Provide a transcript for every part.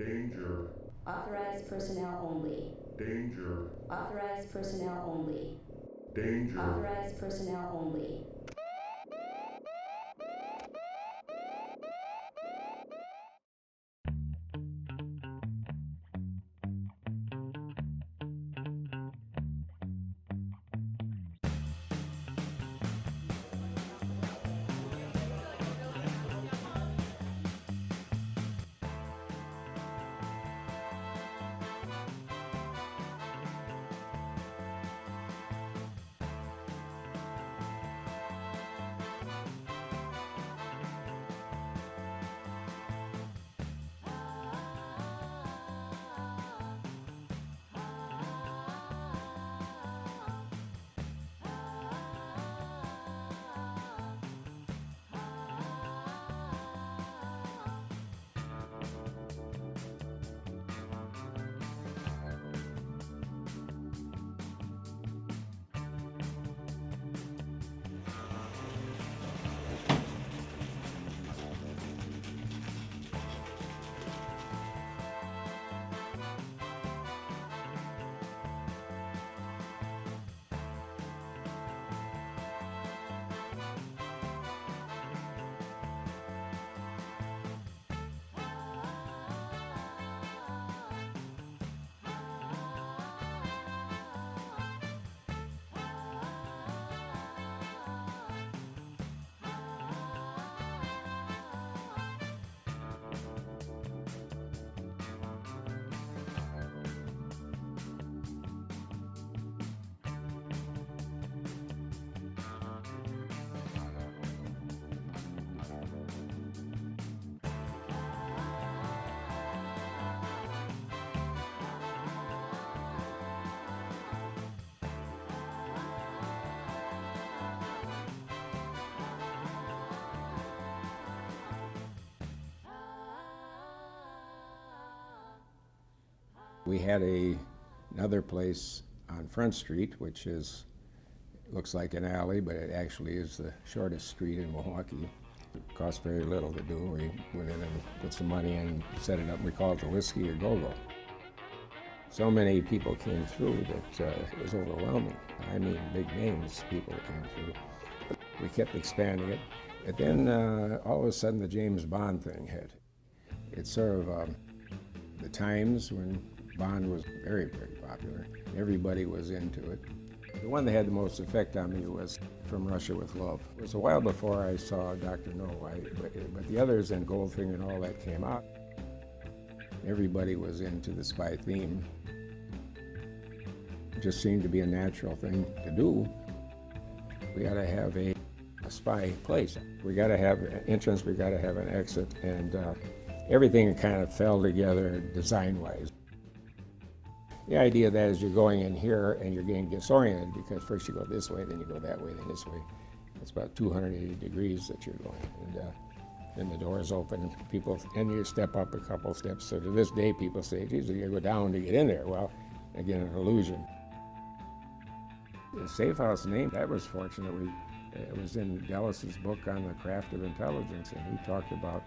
Danger. Authorized personnel only. Danger. Authorized personnel only. Danger. Authorized personnel only. We had another place on Front Street, which looks like an alley, but it actually is the shortest street in Milwaukee. It cost very little to do. We went in and put some money in, set it up. We called it the Whiskey A Go-Go. So many people came through that it was overwhelming. I mean, big names, people that came through. We kept expanding it. And then all of a sudden the James Bond thing hit. It's sort of the times when Bond was very, very popular. Everybody was into it. The one that had the most effect on me was From Russia with Love. It was a while before I saw Dr. No, but the others and Goldfinger and all that came out. Everybody was into the spy theme. It just seemed to be a natural thing to do. We got to have a spy place. We got to have an entrance, we got to have an exit, and everything kind of fell together design-wise. The idea that is you're going in here and you're getting disoriented because first you go this way, then you go that way, then this way. It's about 280 degrees that you're going. And then the doors open, and you step up a couple steps. So to this day, people say, geez, you gotta go down to get in there. Well, again, an illusion. The Safe House name, that was fortunate. It was in Dallas's book on the craft of intelligence, and he talked about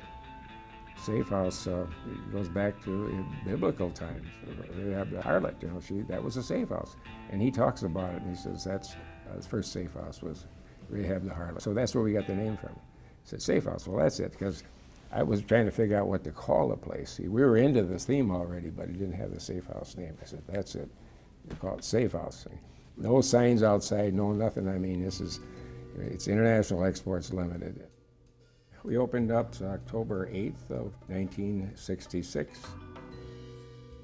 Safe House. It goes back to biblical times. They have the harlot, that was a safe house. And he talks about it, and he says that's his first safe house was Rahab the harlot. So that's where we got the name from. I said, Safe House, well that's it, because I was trying to figure out what to call the place. See, we were into the theme already, but it didn't have the Safe House name. I said, that's it. We call it Safe House. No signs outside, no nothing. I mean, it's International Exports Limited. We opened up October 8th of 1966.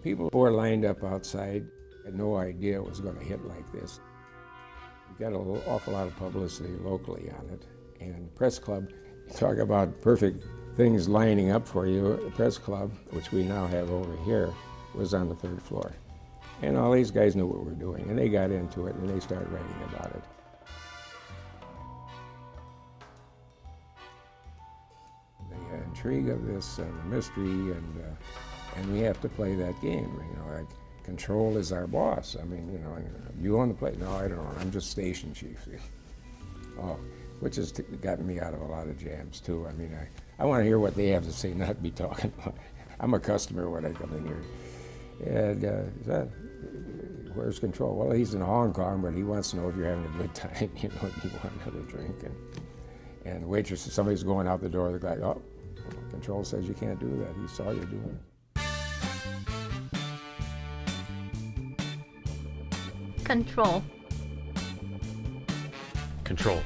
People who were lined up outside had no idea it was going to hit like this. We got an awful lot of publicity locally on it. And the press club, you talk about perfect things lining up for you. The press club, which we now have over here, was on the 3rd floor. And all these guys knew what we were doing, and they got into it, and they started writing about it. The intrigue of this and the mystery, and we have to play that game. Like control is our boss. I mean, you own the place. No, I don't. I'm just station chief. Oh, which has gotten me out of a lot of jams too. I mean, I want to hear what they have to say, not be talking about I'm a customer when I come in here. And where's Control? Well, he's in Hong Kong, but he wants to know if you're having a good time, you know, if you want another drink. And the waitress, somebody's going out the door, they're like, oh, Control says you can't do that. He saw you doing it. Control. Control.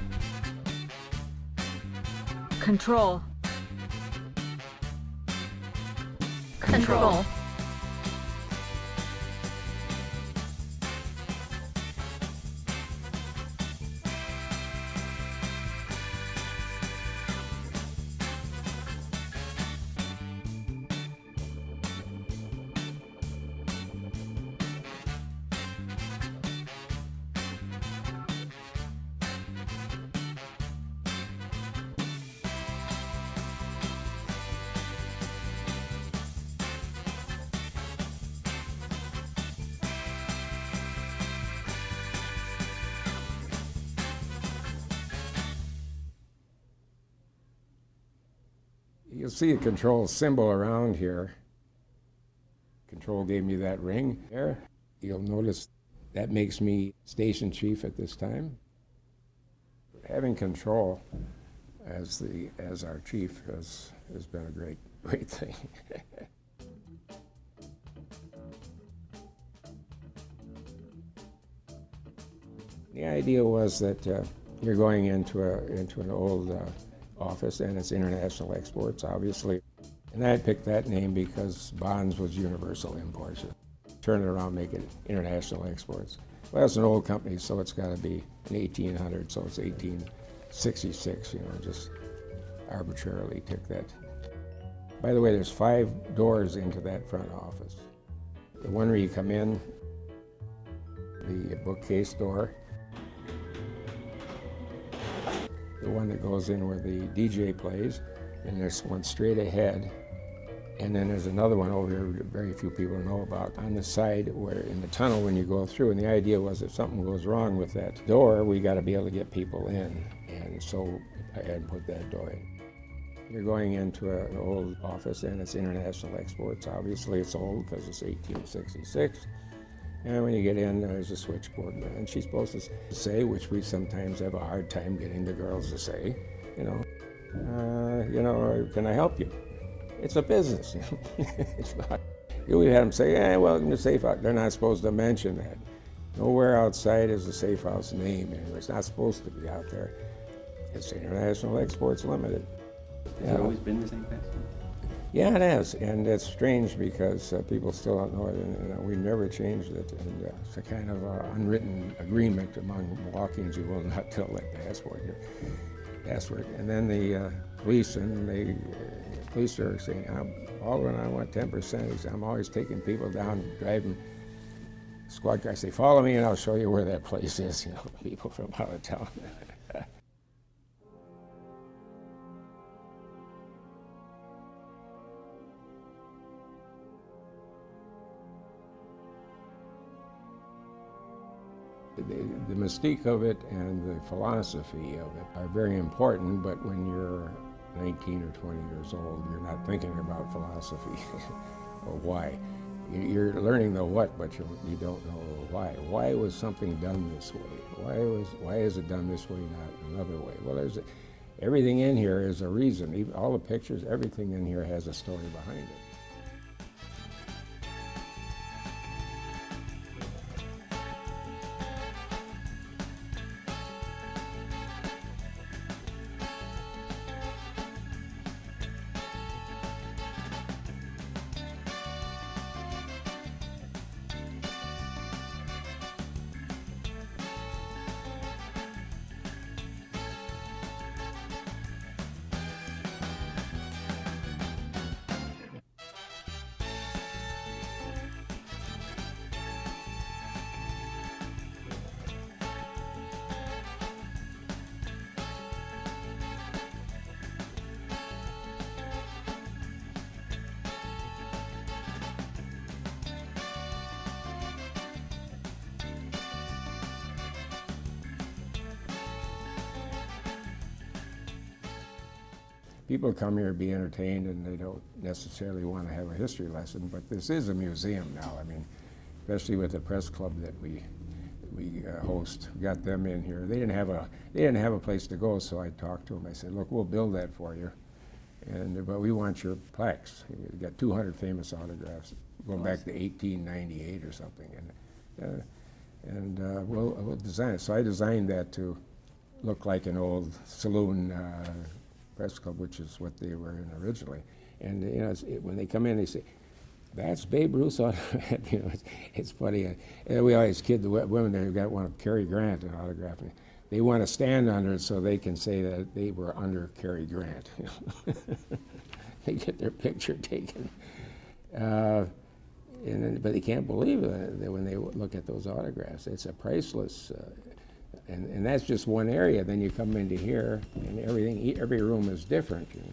Control. Control. You'll see a Control symbol around here. Control gave me that ring there. You'll notice that makes me station chief at this time. Having Control as our chief has been a great thing. The idea was that you're going into an old office, and it's International Exports, obviously. And I picked that name because Bonds was Universal Imports. Turn it around, make it International Exports. Well, it's an old company, so it's got to be an 1800, so it's 1866, you know, just arbitrarily took that. By the way, there's 5 doors into that front office. The one where you come in, the bookcase door, the one that goes in where the DJ plays, and there's one straight ahead, and then there's another one over here that very few people know about on the side where in the tunnel when you go through. And the idea was if something goes wrong with that door, we got to be able to get people in, and so I had to put that door in. You're going into an old office, and it's International Exports. Obviously it's old because it's 1866. And when you get in, there's a switchboard, and she's supposed to say, which we sometimes have a hard time getting the girls to say, you know, can I help you? It's a business. It's not. You would have them say, welcome to Safe House. They're not supposed to mention that. Nowhere outside is the Safe House name. Anyway. It's not supposed to be out there. It's International Exports Limited. Has it always been the same place? Yeah, it has, and it's strange because people still don't know it, and we never changed it, and it's a kind of unwritten agreement among Milwaukeeans you will not tell that password. And then the police, and the police are saying, Baldwin, I want 10%. He said, I'm always taking people down, driving squad cars. Say, follow me and I'll show you where that place is, you know, people from out of town. The mystique of it and the philosophy of it are very important, but when you're 19 or 20 years old, you're not thinking about philosophy or why. You're learning the what, but you don't know the why. Why was something done this way? Why is it done this way, not another way? Well, everything in here is a reason. Even all the pictures, everything in here has a story behind it. people come here to be entertained and they don't necessarily want to have a history lesson, but this is a museum now. I mean, especially with the press club that we host. We got them in here. They didn't have a place to go, so I talked to them. I said, look, we'll build that for you, but we want your plaques. We got 200 famous autographs going back to 1898 or something, and we'll design it. So I designed that to look like an old saloon press club, which is what they were in originally. And you know, when they come in, they say, "That's Babe Ruth's autograph." You know, it's funny. We always kid the women there who got one of Cary Grant an autograph. They want to stand under it so they can say that they were under Cary Grant. You know? They get their picture taken. But they can't believe that when they look at those autographs. It's a priceless, and that's just one area. Then you come into here, and every room is different. You know.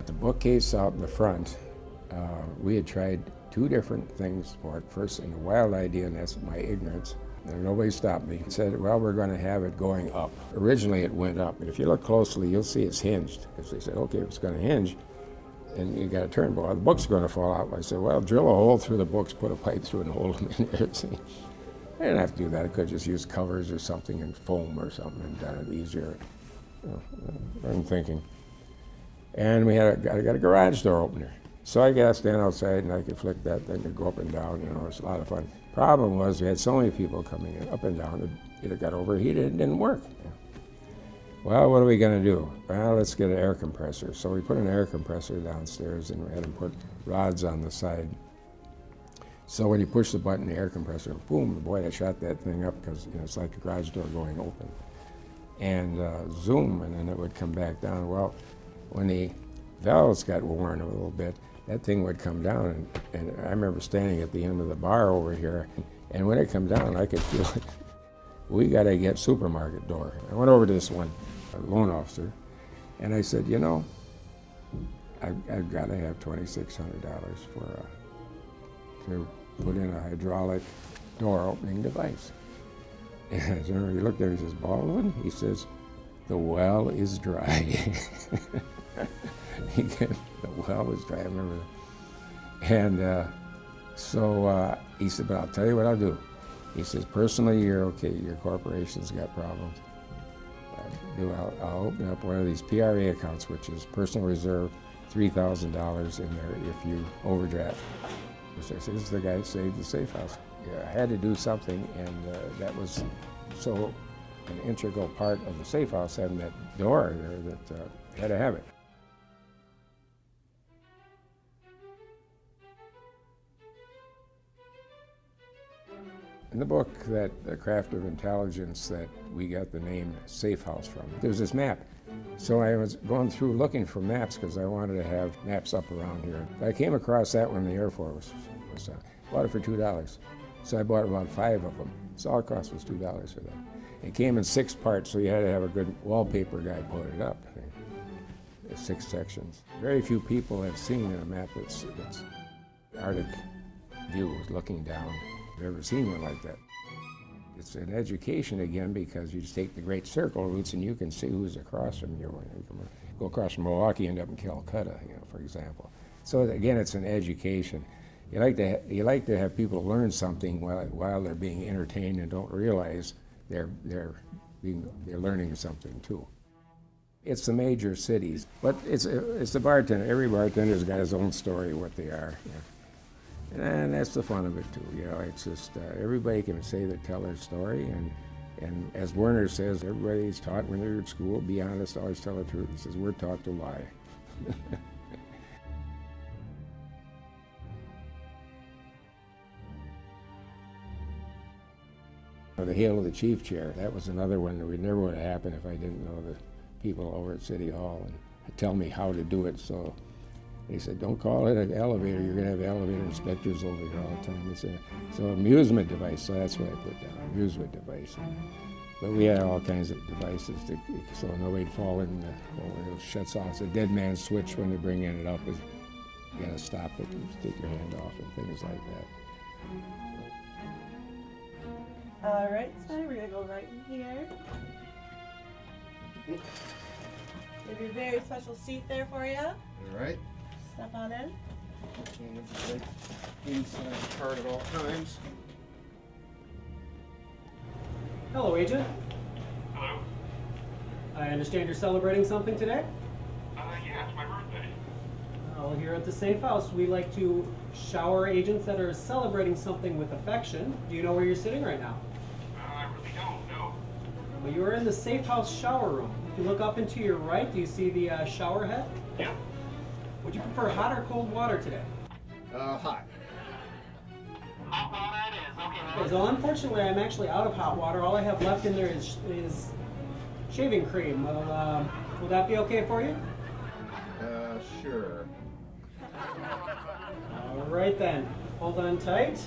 The bookcase out in the front, we had tried 2 different things for it. First, and a wild idea, and that's my ignorance. And nobody stopped me. Said, well, we're going to have it going up. Originally, it went up, but if you look closely, you'll see it's hinged. Because they said, okay, if it's going to hinge, and you got to turn. Well, the book's going to fall out. I said, well, drill a hole through the books, put a pipe through it, and hold them in there. See? I didn't have to do that. I could just use covers or something and foam or something and done it easier. I'm thinking. And we got a garage door opener. So I got to stand outside and I could flick that thing to go up and down. You know, it's a lot of fun. Problem was we had so many people coming in up and down, it got overheated and didn't work. Well, what are we going to do? Well, let's get an air compressor. So we put an air compressor downstairs and we had them put rods on the side. So when you push the button, the air compressor, boom, boy, I shot that thing up because you know, it's like a garage door going open. And zoom, and then it would come back down. Well, when the valves got worn a little bit, that thing would come down, and I remember standing at the end of the bar over here, and when it come down, I could feel it. We got to get supermarket door. I went over to this one loan officer, and I said, you know, I've got to have $2,600 to put in a hydraulic door opening device. And he looked at me, he says, Baldwin? He says, the well is dry. The well was dry, I remember that. And so he said, but I'll tell you what I'll do. He says, personally, you're okay, your corporation's got problems. I'll open up one of these PRA accounts, which is personal reserve, $3,000 in there if you overdraft. So I said, this is the guy who saved the safe house. Yeah, I had to do something, and that was so an integral part of the safe house, having that door there, that had to have it. In the book, that The Craft of Intelligence, that we got the name Safe House from, there's this map. So I was going through looking for maps because I wanted to have maps up around here. I came across that one in the Air Force. Bought it for $2. So I bought about 5 of them. So all it cost was $2 for that. It came in 6 parts, so you had to have a good wallpaper guy put it up. 6 sections. Very few people have seen a map that's Arctic view looking down. I've never seen one like that. It's an education again because you just take the Great Circle routes and you can see who's across from you. You can go across from Milwaukee, end up in Calcutta, for example. So again, it's an education. You like to have people learn something while they're being entertained and don't realize they're learning something too. It's the major cities, but it's the bartender. Every bartender's got his own story of what they are. And that's the fun of it too. It's just everybody can tell their story, and as Werner says, everybody's taught when they're at school, be honest, always tell the truth. He says we're taught to lie. The Hail of the Chief chair, that was another one that never would have happened if I didn't know the people over at City Hall and tell me how to do it. So he said, don't call it an elevator, you're going to have elevator inspectors over here all the time. It's amusement device, so that's what I put down, amusement device. But we had all kinds of devices so nobody'd fall in it shuts off. It's a dead man's switch when they're bringing it up. You got to stop it and take your hand off and things like that. All right, so we're gonna go right in here. There's your very special seat there for you. All right. Step on in. Inside card at all times. Hello, Agent. Hello? I understand you're celebrating something today? Yeah, it's my birthday. Well, here at the Safe House, we like to shower agents that are celebrating something with affection. Do you know where you're sitting right now? I really don't, no. Well, you are in the Safe House shower room. If you look up and to your right, do you see the shower head? Yeah. Would you prefer hot or cold water today? Hot. Hot water it is, okay. Okay, so unfortunately, I'm actually out of hot water. All I have left in there is shaving cream. Well, will that be okay for you? Sure. All right then. Hold on tight.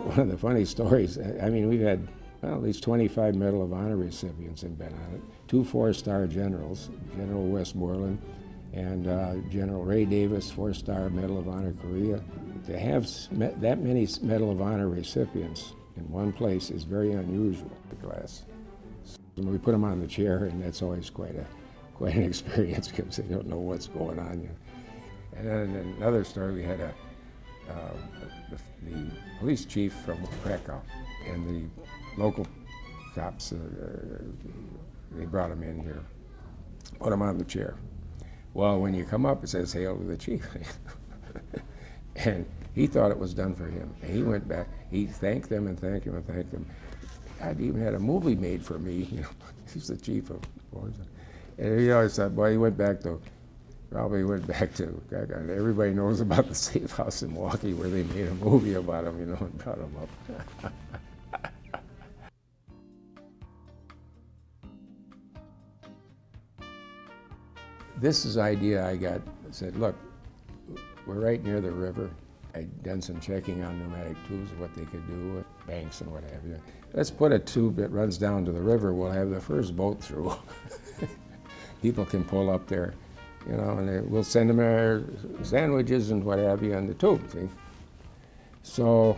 One of the funny stories, I mean, we've had at least 25 Medal of Honor recipients have been on it. 2 4-star generals, General Westmoreland and General Ray Davis, 4-star Medal of Honor Korea. To have that many Medal of Honor recipients in one place is very unusual. The class. So we put them on the chair, and that's always quite an experience because they don't know what's going on. And then in another story, we had the police chief from Krakow, and the local cops, they brought him in here, put him on the chair. Well, when you come up, it says, "Hail to the Chief." And he thought it was done for him. And he went back, he thanked them and thanked them and thanked them. God even had a movie made for me, he's the chief of force. And he always thought, boy, he probably went back to, everybody knows about the Safe House in Milwaukee where they made a movie about him, and brought him up. This is the idea I got. I said, look, we're right near the river. I'd done some checking on pneumatic tubes, what they could do with banks and what have you. Let's put a tube that runs down to the river. We'll have the first boat through. People can pull up there, and we'll send them our sandwiches and what have you on the tube, see? So,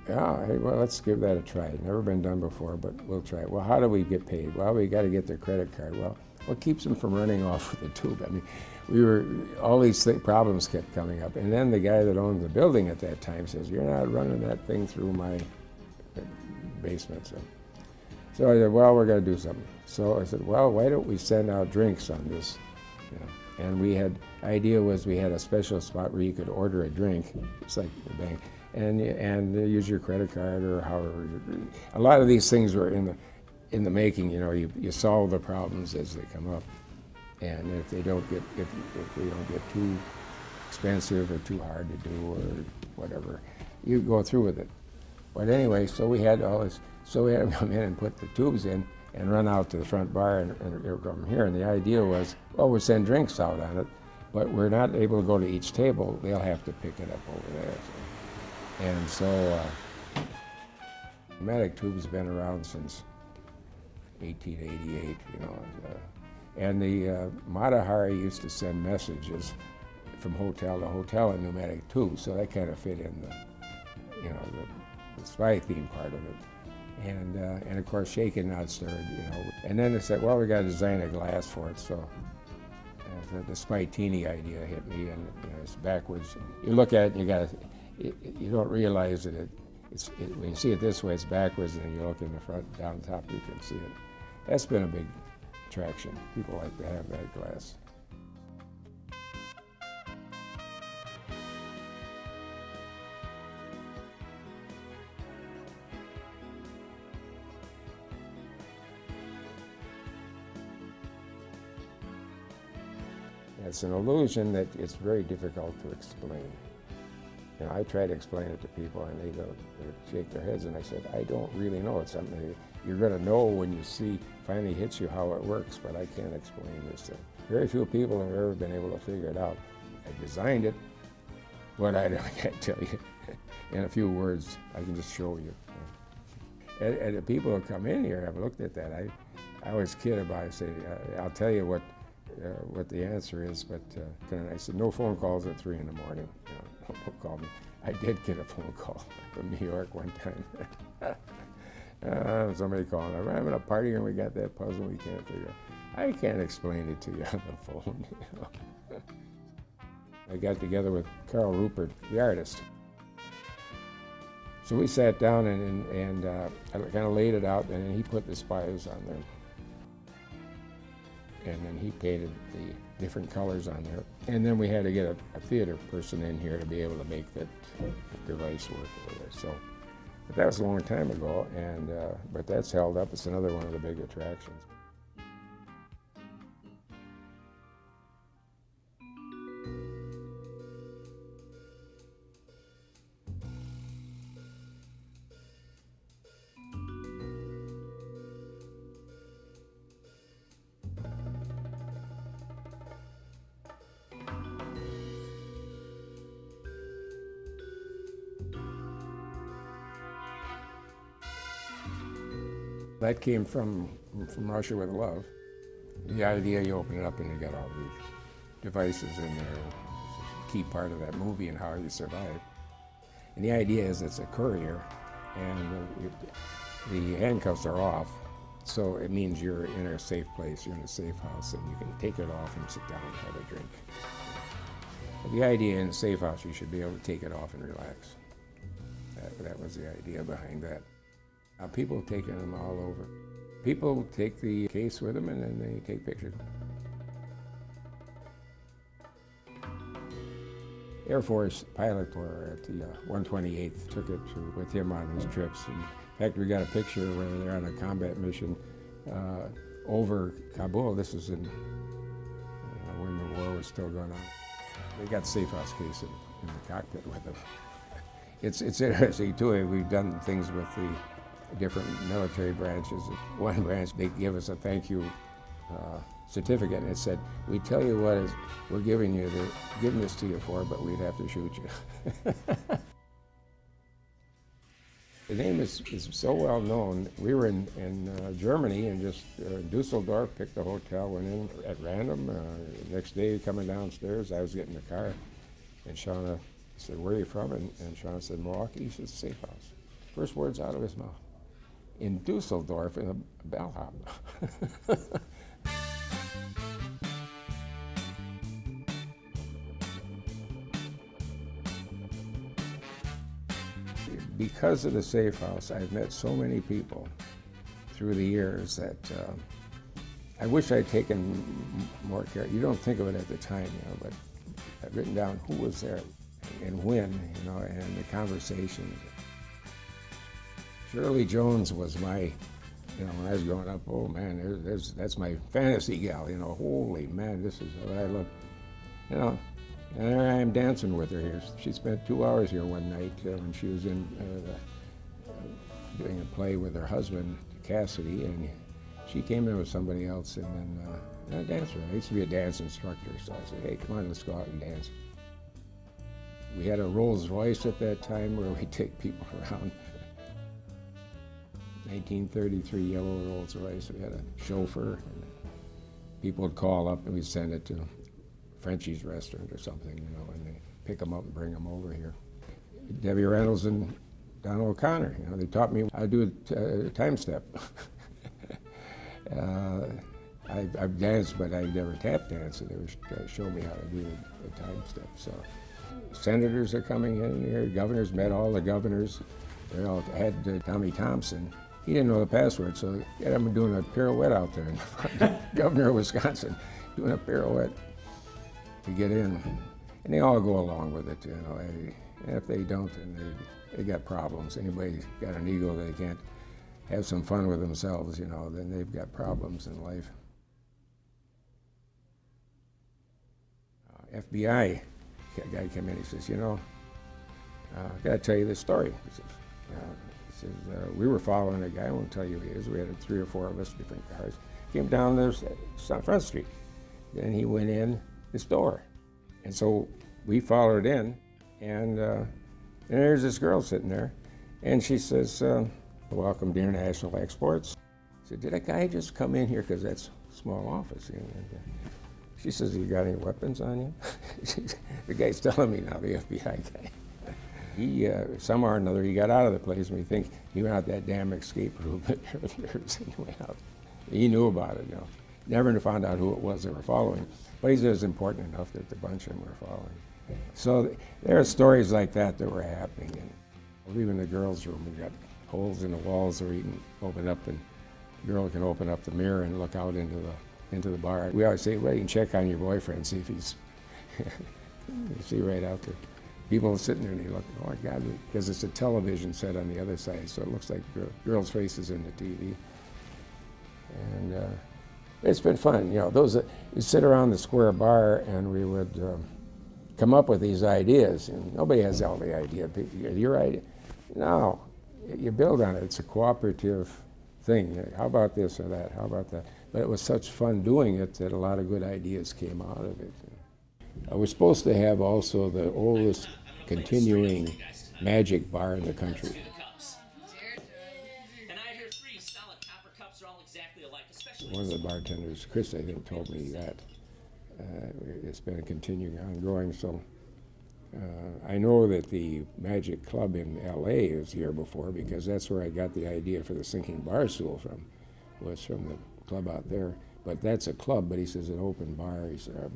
yeah, hey, well, let's give that a try. Never been done before, but we'll try it. Well, how do we get paid? Well, we got to get their credit card. Well, what keeps them from running off with the tube? I mean, all these problems kept coming up. And then the guy that owned the building at that time says, "You're not running that thing through my basement." So I said, well, we're going to do something. So I said, well, why don't we send out drinks on this? And the idea was we had a special spot where you could order a drink. It's like the bank. And use your credit card or however. A lot of these things were in the making. You solve the problems as they come up. And if we don't get too expensive or too hard to do or whatever, you go through with it. But anyway, so we had all this. So we had to come in and put the tubes in, and run out to the front bar and it'll come here. And the idea was, well, we'll send drinks out on it, but we're not able to go to each table. They'll have to pick it up over there. And so pneumatic tubes have been around since 1888, you know. And the Mata Hari used to send messages from hotel to hotel in pneumatic tubes, so that kind of fit in the, you know, the spy theme part of it. And of course, Shaken Not Stirred, you know. And then they said, well, we got to design a glass for it, so the Spytini idea hit me, and you know, it's backwards. You look at it, and you don't realize that when you see it this way, it's backwards, and then you look in the front, down top, you can see it. That's been a big attraction. People like to have that glass. It's an illusion that it's very difficult to explain. You know, I try to explain it to people, and they shake their heads, and I said, I don't really know. It's something you're going to know when you see, finally hits you how it works, but I can't explain this thing. Very few people have ever been able to figure it out. I designed it, but I can't tell you in a few words. I can just show you. And the people who come in here have looked at that. I always kid about it. I say, I'll tell you what the answer is, but I said, no phone calls at 3 in the morning. You know, don't call me. I did get a phone call from New York one time. Somebody calling, we're having a party and we got that puzzle we can't figure out. I can't explain it to you on the phone. You know? I got together with Carl Rupert, the artist. So we sat down and I kind of laid it out, and then he put the spies on there. And then he painted the different colors on there. And then we had to get a theater person in here to be able to make that device work over there. So, but that was a long time ago, and but that's held up. It's another one of the big attractions. That came from Russia with Love. The idea, you open it up and you got all these devices in there. It's a key part of that movie and how you survive. And the idea is it's a courier, and the handcuffs are off, so it means you're in a safe place, you're in a safe house, and you can take it off and sit down and have a drink. But the idea in a safe house, you should be able to take it off and relax. That was the idea behind that. People have taken them all over. People take the case with them and then they take pictures. Air Force pilot were at the 128th, took it with him on his trips. And in fact, we got a picture where they're on a combat mission over Kabul. This is in when the war was still going on. They got safe house case in the cockpit with them. It's interesting too. We've done things with the different military branches. One branch, they give us a thank you certificate, and it said, we tell you what is we're giving this to you for, but we'd have to shoot you. The name is so well known. We were in Germany, and just Dusseldorf, picked a hotel, went in at random. Next day, coming downstairs, I was getting the car, and Shauna said, where are you from? And Shauna said, Milwaukee. He said, safe house. First words out of his mouth. In Dusseldorf, in a bellhop. Because of the safe house, I've met so many people through the years that I wish I'd taken more care. You don't think of it at the time, but I've written down who was there and when, and the conversations. Shirley Jones was my, when I was growing up, oh man, that's my fantasy gal, holy man, this is what I love. And there I am dancing with her here. She spent 2 hours here one night when she was in doing a play with her husband, Cassidy, and She came in with somebody else, and then a dancer. I used to be a dance instructor, so I said, hey, come on, let's go out and dance. We had a Rolls Royce at that time where we take people around. 1933 yellow Rolls Royce. We had a chauffeur. And people would call up and we'd send it to Frenchie's restaurant or something, you know, and they pick them up and bring them over here. Debbie Reynolds and Donald O'Connor, you know, they taught me how to do a time step. I've danced, but I've never tap danced, and they were showing me how to do a time step. So, senators are coming in here. Governors, met all the governors. They all had Tommy Thompson. He didn't know the password, so they had him doing a pirouette out there in front. Governor of Wisconsin doing a pirouette to get in, and they all go along with it, you know. And if they don't, then they got problems. Anybody got an ego that they can't have some fun with themselves, you know, then they've got problems in life. FBI guy came in, he says, you know, I gotta tell you this story. He says, we were following a guy, I won't tell you who he is, we had 3 or 4 of us, different cars, came down this Front Street. Then he went in the store. And so we followed in, and there's this girl sitting there, and she says, welcome to International Exports. I said, did a guy just come in here? Because that's a small office. You know? She says, you got any weapons on you? The guy's telling me now, the FBI guy. He, somehow or another, he got out of the place, and we think he went out that damn escape room. He went out. He knew about it, you know. Never found out who it was they were following. But he said it was important enough that the bunch of them were following. So there are stories like that were happening. And even the girls' room, we got holes in the walls where you can open up, and the girl can open up the mirror and look out into the bar. We always say, well, you can check on your boyfriend, see if he's, you see right out there. People sitting there and they look, oh my God, because it's a television set on the other side, so it looks like girls' faces in the TV. And it's been fun, you know. You sit around the square bar and we would come up with these ideas, and nobody has all the idea. Your idea? No, you build on it. It's a cooperative thing. How about this or that? How about that? But it was such fun doing it that a lot of good ideas came out of it. We're supposed to have also the oldest continuing magic bar in the country. One of the bartenders, Chris, I think, told me that. It's been continuing ongoing, so I know that the Magic Club in LA was here before, because that's where I got the idea for the sinking bar stool from, was from the club out there. But that's a club, but he says an open bar, he said,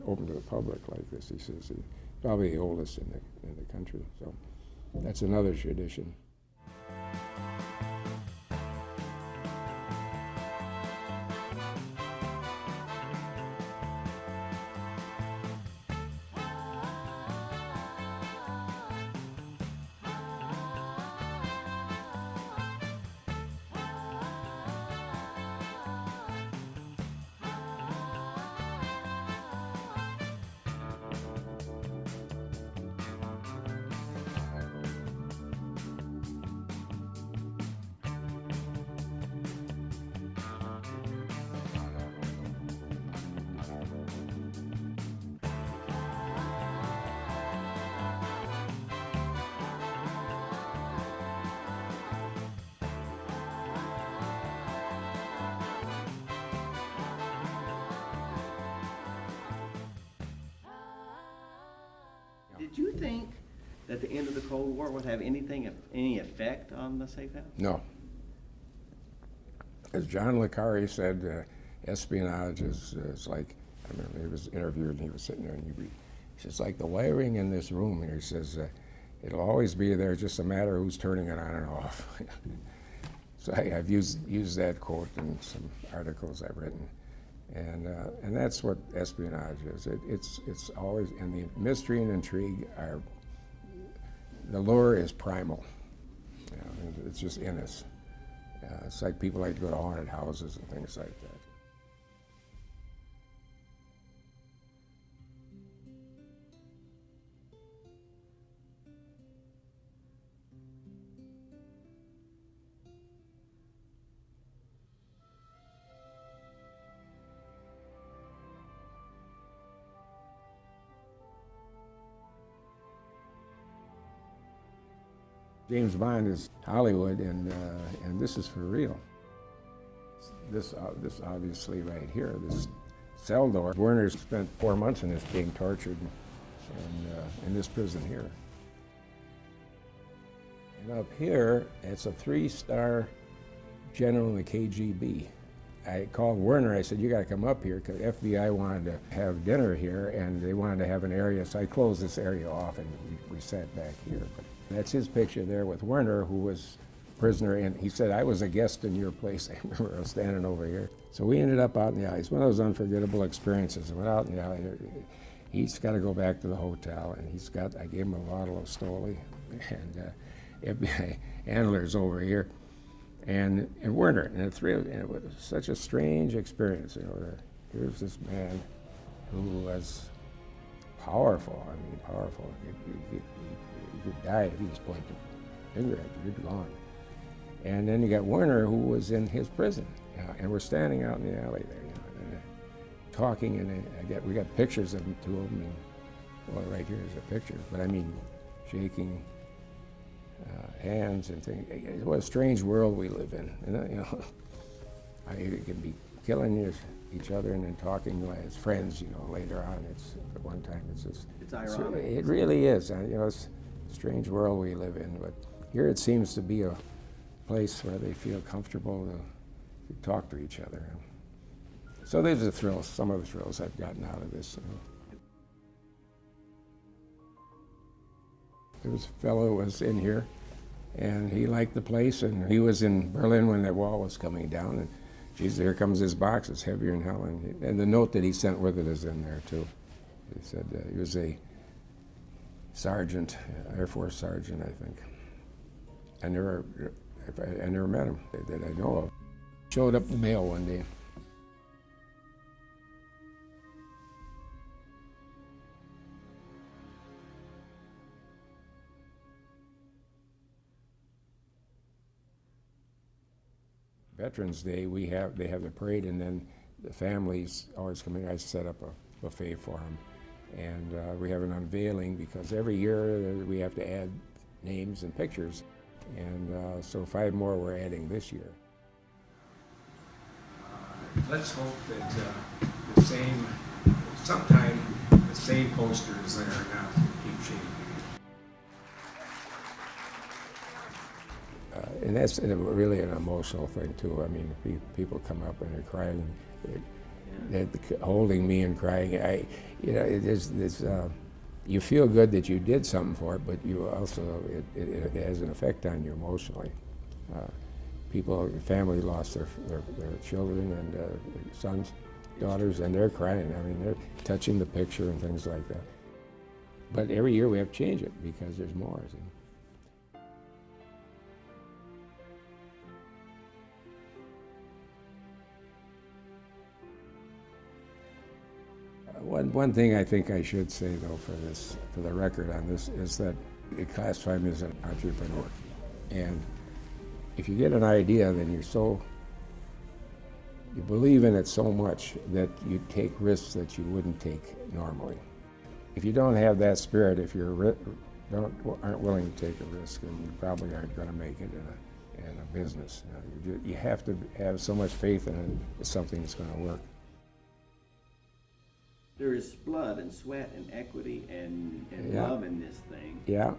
open to the public like this. He says probably the oldest in the country. So that's another tradition. Did you think that the end of the Cold War would have any effect on the safe house? No. As John le Carre said, espionage is like, I remember he was interviewed and he was sitting there and he says, like the wiring in this room here, he says, it'll always be there, just a matter of who's turning it on and off. So I've used that quote in some articles I've written. And that's what espionage is. It's always, and the mystery and intrigue are, the lure is primal. You know, it's just in us. It's like people like to go to haunted houses and things like that. James Bond is Hollywood, and this is for real. This obviously right here, this cell door. Werner spent 4 months in this, being tortured, and in this prison here. And up here, it's a 3-star general in the KGB. I called Werner, I said, you gotta come up here, because FBI wanted to have dinner here, and they wanted to have an area, so I closed this area off, and we sat back here. But that's his picture there with Werner, who was prisoner, and he said, I was a guest in your place. I remember I was standing over here. So we ended up out in the alley. It's one of those unforgettable experiences. I went out in the alley. He's got to go back to the hotel, and I gave him a bottle of Stoli, and FBI handlers over here, and Werner, and it was such a strange experience. You know, here's this man who was powerful. I mean, powerful. You could die if he just pointed a finger at you. You'd be gone. And then you got Werner, who was in his prison, and we're standing out in the alley there, you know, and talking, and we got pictures of them, 2 of them, and well, right here is a picture. But I mean, shaking hands and things. What a strange world we live in. And, you know, you can be killing each other and then talking as friends. You know, later on, at one time it's just. It's ironic. It really is. You know, it's a strange world we live in. But here it seems to be a place where they feel comfortable to talk to each other. So there's the thrills, some of the thrills I've gotten out of this. You know. There was a fellow who was in here, and he liked the place, and he was in Berlin when that wall was coming down, and geez, here comes his box, it's heavier than hell, and the note that he sent with it is in there too. He said he was a sergeant, Air Force sergeant, I think. I never met him that I know of. Showed up in the mail one day. Veterans Day, they have the parade, and then the families always come in. I set up a buffet for them, and we have an unveiling because every year we have to add names and pictures, and so 5 more we're adding this year. Let's hope that sometime the same posters that are not keep changing. And that's really an emotional thing too. I mean, people come up and they're crying, they're holding me and crying. You feel good that you did something for it, but you also it has an effect on you emotionally. Family lost their children and their sons, daughters, and they're crying. I mean, they're touching the picture and things like that. But every year we have to change it because there's more. See? One thing I think I should say, though, for the record on this, is that you classify me as an entrepreneur. And if you get an idea, then you believe in it so much that you take risks that you wouldn't take normally. If you don't have that spirit, if you aren't willing to take a risk, then you probably aren't going to make it in a business. You have to have so much faith in it that something's going to work. There is blood and sweat and equity and Yeah. love in this thing. Yeah,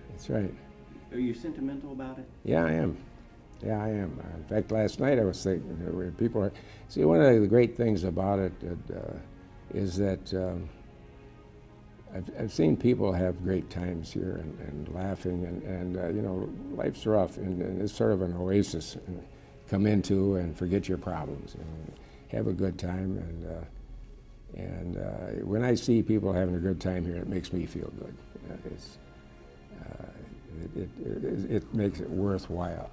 that's right. Are you sentimental about it? Yeah, I am. Yeah, I am. In fact, last night I was thinking, see, one of the great things about it is that I've seen people have great times here and laughing, and you know, life's rough, and it's sort of an oasis. Come into and forget your problems and have a good time, and when I see people having a good time here, it makes me feel good. It makes it worthwhile.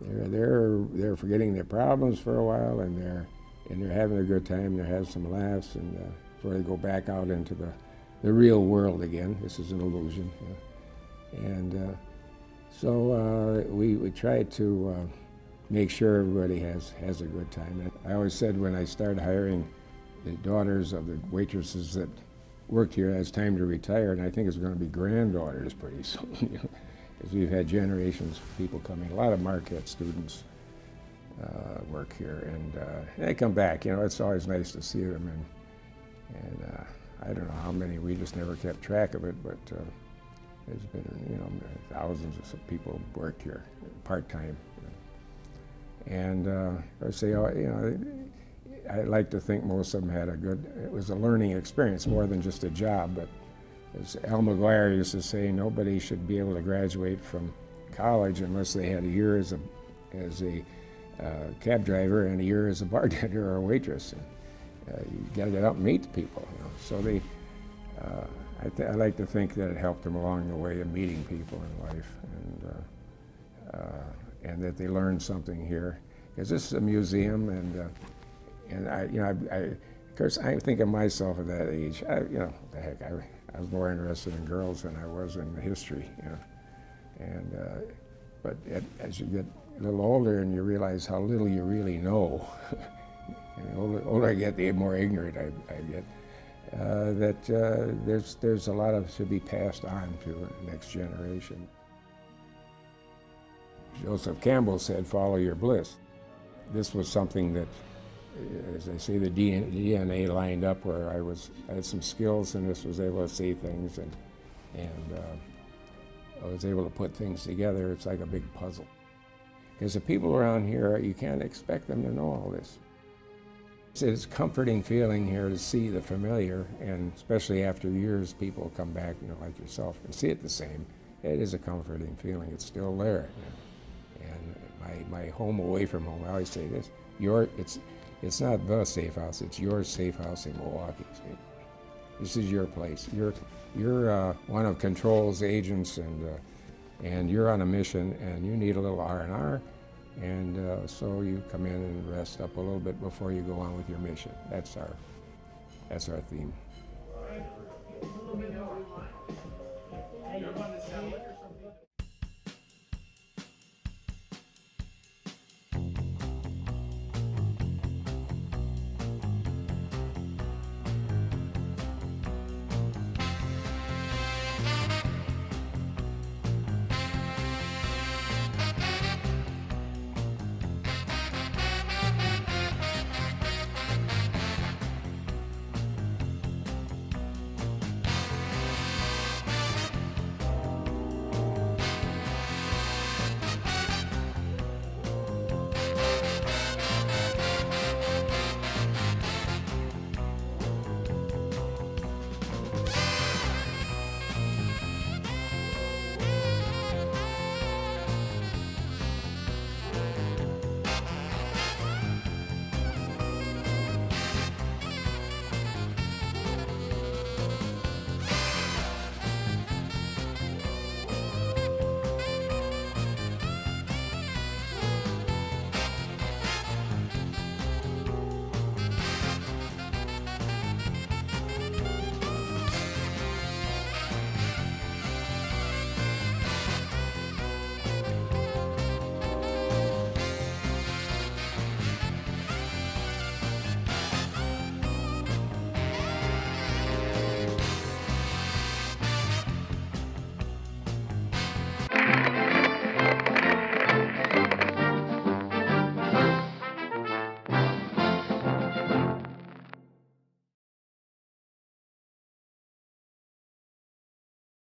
They're forgetting their problems for a while, and they're having a good time. They're having some laughs, and before they go back out into the real world again. This is an illusion, and so we try to make sure everybody has a good time. And I always said when I started hiring the daughters of the waitresses that worked here has time to retire, and I think it's going to be granddaughters pretty soon. Because we've had generations of people coming. A lot of Marquette students work here, and they come back. It's always nice to see them, and I don't know how many. We just never kept track of it, but there's been thousands of people worked here part time. And I say, I like to think most of them had it was a learning experience more than just a job. But as Al McGuire used to say, nobody should be able to graduate from college unless they had a year as a cab driver and a year as a bartender or a waitress. And, you got to get out and meet the people. So I like to think that it helped them along the way of meeting people in life, and that they learned something here. Because this is a museum, and of course, I think of myself at that age. The heck, I was more interested in girls than I was in history. But as you get a little older and you realize how little you really know, and the older I get, the more ignorant I get. There's a lot of should be passed on to the next generation. Joseph Campbell said, "Follow your bliss." This was something that, as they say, the DNA lined up where I had some skills and this was able to see things, and I was able to put things together. It's like a big puzzle. Because the people around here, you can't expect them to know all this. It's a comforting feeling here to see the familiar, and especially after years, people come back, like yourself, and see it the same. It is a comforting feeling. It's still there. And my home away from home, I always say this: it's not the safe house. It's your safe house in Milwaukee. See? This is your place. You're one of Control's agents, and you're on a mission, and you need a little R&R. And so you come in and rest up a little bit before you go on with your mission. That's our theme.